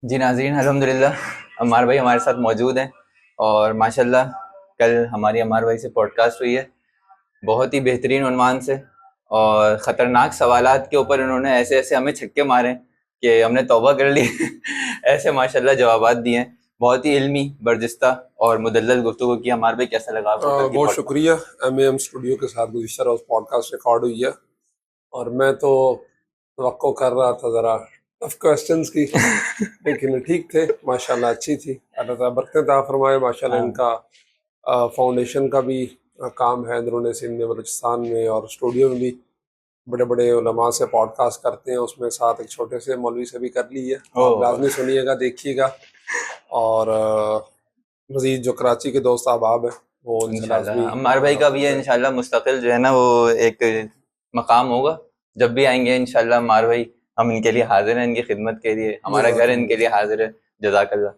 جی ناظرین، الحمدللہ عمار بھائی ہمارے ساتھ موجود ہیں، اور ماشاءاللہ کل ہماری عمار بھائی سے پوڈ کاسٹ ہوئی ہے بہت ہی بہترین عنوان سے، اور خطرناک سوالات کے اوپر انہوں نے ایسے ایسے ہمیں چھکے مارے کہ ہم نے توبہ کر لی ایسے ماشاءاللہ جوابات دیے ہیں، بہت ہی علمی، برجستہ اور مدلل گفتگو کی۔ عمار بھائی کیسا لگا آپ کو کل کی بہت پوڈ کاسٹ؟ شکریہ۔ ایم اسٹوڈیو کے ساتھ گزشتہ روز پوڈ کاسٹ ریکارڈ ہوئی ہے، اور میں تو توقع کر رہا تھا ذرا ٹف کوشچنس کی، لیکن ٹھیک تھے ماشاءاللہ، اچھی تھی۔ اللہ تعالیٰ برکتیں عطا فرمائے۔ ماشاءاللہ ان کا فاؤنڈیشن کا بھی کام ہے اندرون سندھ میں، بلوچستان میں، اور اسٹوڈیو میں بھی بڑے بڑے علماء سے پوڈ کاسٹ کرتے ہیں۔ اس میں ساتھ ایک چھوٹے سے مولوی سے بھی کر لی ہے، آپ لازمی سنیے گا، دیکھیے گا۔ اور مزید جو کراچی کے دوست احباب ہیں وہ ان سے انشاءاللہ لازمی عمار بھائی کا بھی ہے، انشاءاللہ مستقل جو ہے نا وہ ایک مقام ہوگا، جب بھی آئیں گے انشاءاللہ عمار بھائی ہم ان کے لیے حاضر ہیں، ان کی خدمت کے لیے، ہمارا گھر ان کے لیے حاضر ہے۔ جزاک اللہ۔